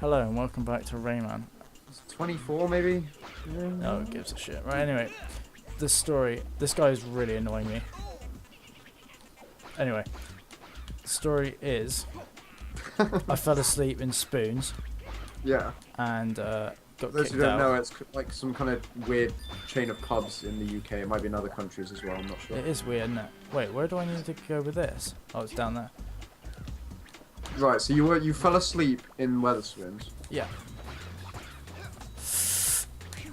Hello and welcome back to Rayman. 24 maybe? No one gives a shit. Right, anyway. This guy is really annoying me. Anyway. The story is, I fell asleep in Spoons. Yeah. And got Those kicked who don't out. know, it's like some kind of weird chain of pubs in the UK. It might be in other countries as well, I'm not sure. It is weird, isn't it? Wait, where do I need to go with this? Oh, it's down there. Right, so you fell asleep in Weatherspoons. Yeah.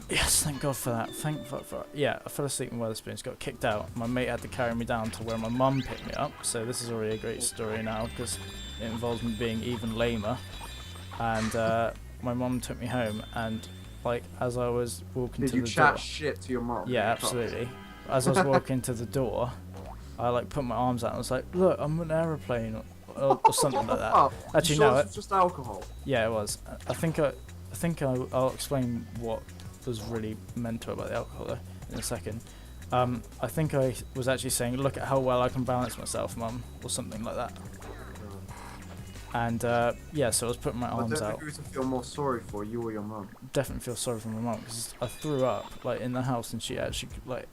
Yes, thank God for that. Yeah, I fell asleep in Weatherspoons, got kicked out. My mate had to carry me down to where my mum picked me up. So this is already a great story now because it involves me being even lamer. And my mum took me home, and like as I was walking to the door. Did you chat shit to your mum? Yeah, absolutely. As I was walking to the door, I like put my arms out and was like, "Look, I'm an aeroplane," or something like that. Oh, Actually, sure no. It was just alcohol. Yeah, it was. I think I'll explain what was really mental about the alcohol though in a second. I think I was actually saying, "Look at how well I can balance myself, Mum," or something like that. And yeah, so I was putting my arms out. I don't think we to feel more sorry for you or your mum. Definitely feel sorry for my mum because I threw up like in the house, and she actually like.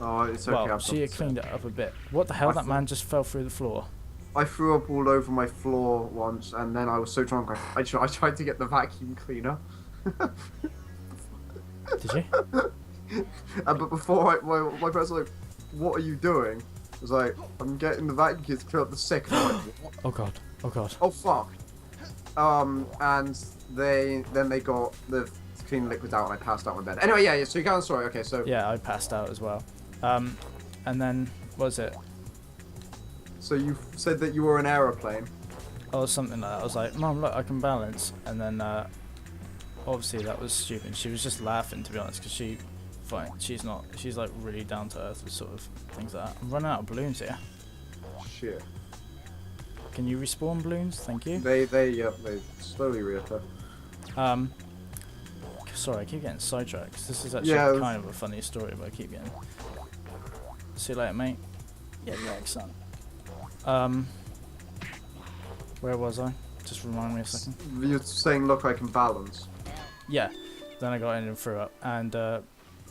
Oh, it's okay. Well, she had cleaned it up a bit. What the hell? That man just fell through the floor. I threw up all over my floor once, and then I was so drunk I tried to get the vacuum cleaner. Did you? But before my parents were like, "What are you doing?" I was like, "I'm getting the vacuum cleaner to clear up the sick." And I'm like, "What?" Oh god. Oh god. Oh fuck. And then they got the clean liquids out, and I passed out in bed. Anyway, yeah. So you go on. Sorry. Okay. So yeah, I passed out as well. And then what was it? So you said that you were an aeroplane. Oh, something like that. I was like, "Mum, look, I can balance." And then obviously that was stupid. She was just laughing, to be honest, because she's like really down to earth with sort of things like that. I'm running out of balloons here. Shit. Can you respawn balloons? Thank you. They slowly reoccur. Sorry, I keep getting sidetracked. This is actually kind of a funny story, but I keep getting. See you later, mate. Yeah, excellent. Where was I? Just remind me a second. You're saying, "Look, I can balance." Yeah. Then I got in and threw up, and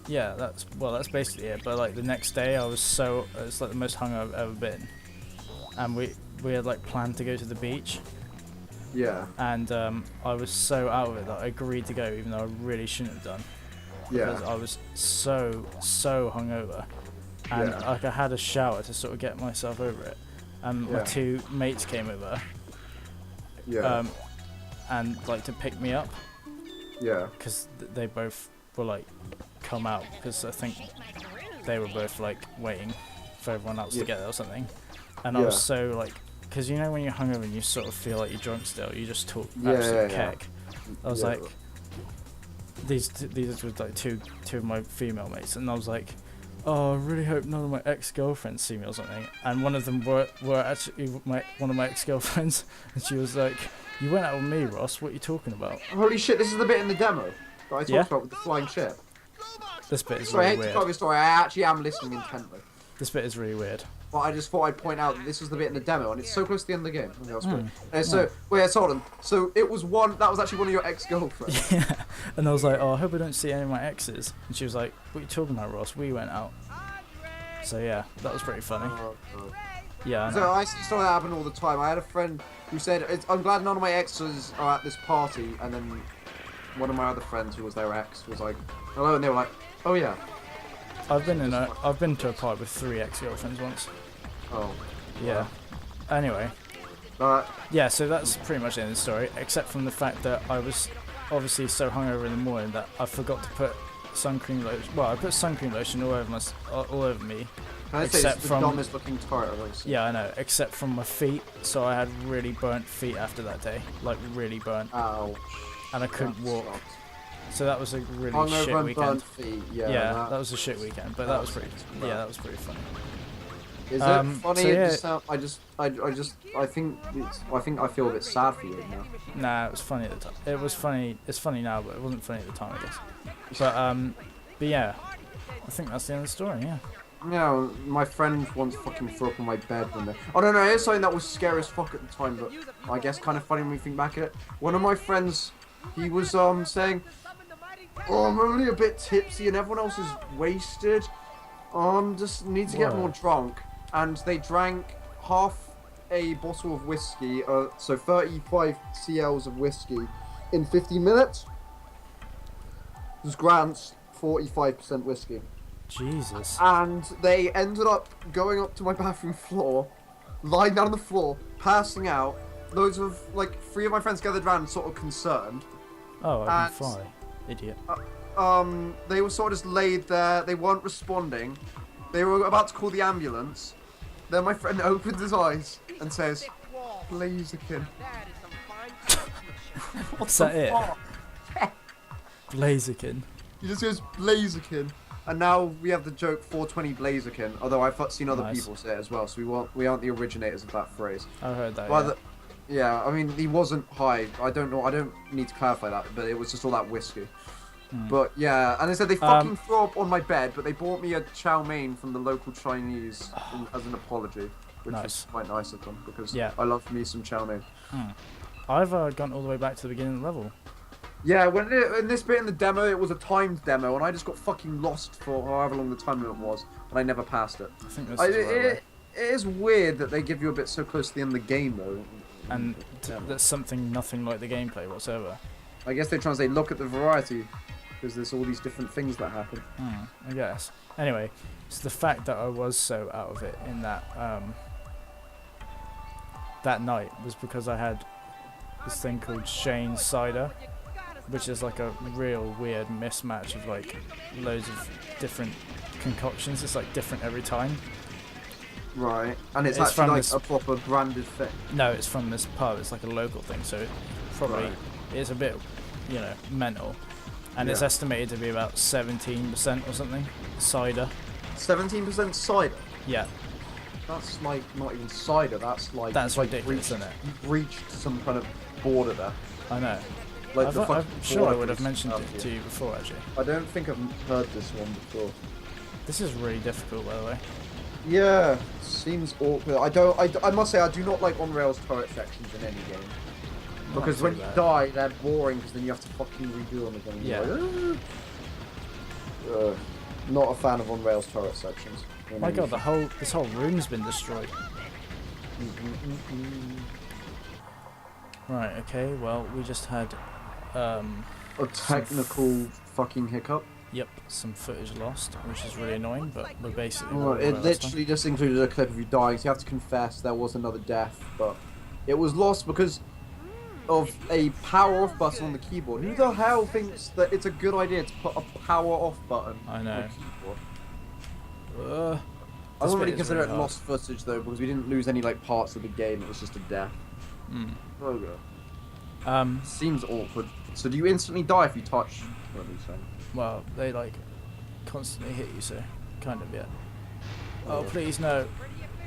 yeah, that's basically it. But like the next day, it's like the most hung I've ever been, and we had like planned to go to the beach. Yeah. And I was so out of it that I agreed to go, even though I really shouldn't have done. Yeah. Because I was so hungover, and like I had a shower to sort of get myself over it. And my two mates came over. Yeah. And like to pick me up. Yeah. Because they both were like come out, because I think they were both like waiting for everyone else to get there or something. And I was so like, because you know when you're hungover and you sort of feel like you're drunk still, you just talk absolute keck. I was like, these were like two of my female mates, and I was like, "Oh, I really hope none of my ex-girlfriends see me or something." And one of them were actually one of my ex-girlfriends, and she was like, "You went out with me, Ross. What are you talking about?" Holy shit! This is the bit in the demo that I talked about with the flying ship. This bit is Sorry, really I hate weird. to cut your story. I actually am listening intently. This bit is really weird. But I just thought I'd point out that this was the bit in the demo, and it's so close to the end of the game. Okay, that's good. So, wait, hold on. So it was that was actually one of your ex-girlfriends. Yeah. And I was like, "Oh, I hope I don't see any of my exes." And she was like, "What are you talking about, Ross? We went out." So yeah, that was pretty funny. Yeah. So I see stuff that happen all the time. I had a friend who said, "I'm glad none of my exes are at this party," and then one of my other friends who was their ex was like, "Hello," and they were like, "Oh yeah." I've been to a party with 3 ex-girlfriends once. Oh. Yeah. Anyway. Yeah, so that's pretty much the end of the story, except from the fact that I was obviously so hungover in the morning that I forgot to put sun cream lotion. Well, I put sun cream lotion all over me. Can I say this is the dumbest looking tart I've ever seen? Yeah, I know, except from my feet. So I had really burnt feet after that day, like really burnt. Ouch. And I couldn't walk. Sucks. So that was a really Hungover shit and weekend. burnt feet. Yeah, that was a shit weekend, but that was pretty. Yeah, that was pretty funny. Is it funny? So yeah. I think I feel a bit sad for you now. Nah, it was funny at the time. It was funny. It's funny now, but it wasn't funny at the time, I guess. But yeah, I think that's the end of the story. Yeah. You know, my friend once fucking threw up on my bed when they... Oh, no, it's something that was scary as fuck at the time, but I guess kind of funny when we think back at it. One of my friends, he was, saying, oh, I'm only a bit tipsy and everyone else is wasted. Just need to get more drunk. And they drank half a bottle of whiskey, so 35 CLs of whiskey in 50 minutes. It was Grant's 45% whiskey. Jesus. And they ended up going up to my bathroom floor, lying down on the floor, passing out. Loads of, like, 3 of my friends gathered around, sort of concerned. Oh, I can fly. Idiot. They were sort of just laid there. They weren't responding. They were about to call the ambulance. Then my friend opens his eyes and says, Blaziken. What's that it? Blaziken. He just goes, Blaziken. And now we have the joke 420 Blaziken, although I've seen other people say it as well, so we aren't the originators of that phrase. I heard that, yeah, I mean, he wasn't high. I don't know, I don't need to clarify that, but it was just all that whiskey. But yeah, and they said they fucking threw up on my bed, but they bought me a chow mein from the local Chinese as an apology, which was quite nice of them, because I love me some chow mein. I've gone all the way back to the beginning of the level. Yeah, in this bit in the demo, it was a timed demo, and I just got fucking lost for however long the time limit was, and I never passed it. I think it is weird that they give you a bit so close to the end of the game, though. And that's something nothing like the gameplay whatsoever. I guess they're trying to say, look at the variety, because there's all these different things that happen. I guess. Anyway, it's the fact that I was so out of it in that that night was because I had this thing called Shane Cider, which is like a real weird mismatch of like loads of different concoctions. It's like different every time. Right, and it's actually like a proper branded thing. No, it's from this pub. It's like a local thing, so probably it's a bit, you know, mental. And it's estimated to be about 17% or something cider. 17% cider. Yeah. That's like not even cider. That's like ridiculous, isn't it? You've reached some kind of border there. I know. Like I'm sure I would have mentioned it to you before, actually. I don't think I've heard this one before. This is really difficult, by the way. Yeah, seems awkward. I must say I do not like on-rails turret sections in any game. Because when you die, they're boring because then you have to fucking redo them again. Yeah. Like, not a fan of on-rails turret sections. My god, this whole room's been destroyed. Right, okay, well, we just had a technical fucking hiccup. Yep, some footage lost, which is really annoying, but we're basically... Well, it literally just included a clip of you dying, so you have to confess there was another death, but it was lost because of a power off button on the keyboard. Who the hell thinks that it's a good idea to put a power off button on the keyboard? I don't really consider it lost footage though, because we didn't lose any like parts of the game, it was just a death. Oh god. Seems awkward. So do you instantly die if you touch? What are you saying? Well, they like constantly hit you, so kind of, yeah. Oh, please no.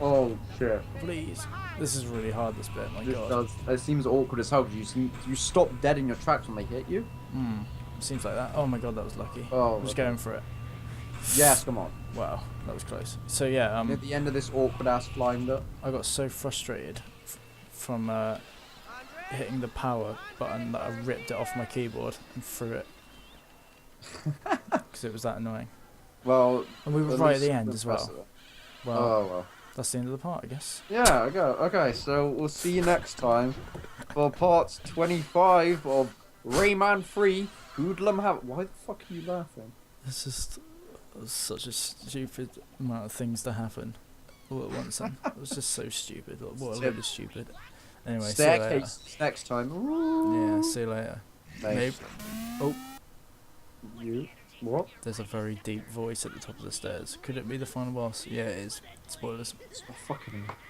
Oh shit. Please. This is really hard, this bit, my god. It seems awkward as hell because you stop dead in your tracks when they hit you. Seems like that. Oh my god, that was lucky. Oh, I'm just going for it. Yes, come on. Wow, that was close. So yeah, at the end of this awkward ass climb up. I got so frustrated from hitting the power button that I ripped it off my keyboard and threw it. Because it was that annoying. Well, and we were right at the end as well. Well, oh well. That's the end of the part, I guess. Yeah, okay, so we'll see you next time for part 25 of Rayman 3 Hoodlum Have. Why the fuck are you laughing? It's just such a stupid amount of things to happen all at once, and it was just so stupid. What a load of stupid. Anyway, staircase next time. Ooh. Yeah, see you later. Maybe. Oh. You? What? There's a very deep voice at the top of the stairs. Could it be the final boss? Yeah, it is. Spoilers. Fucking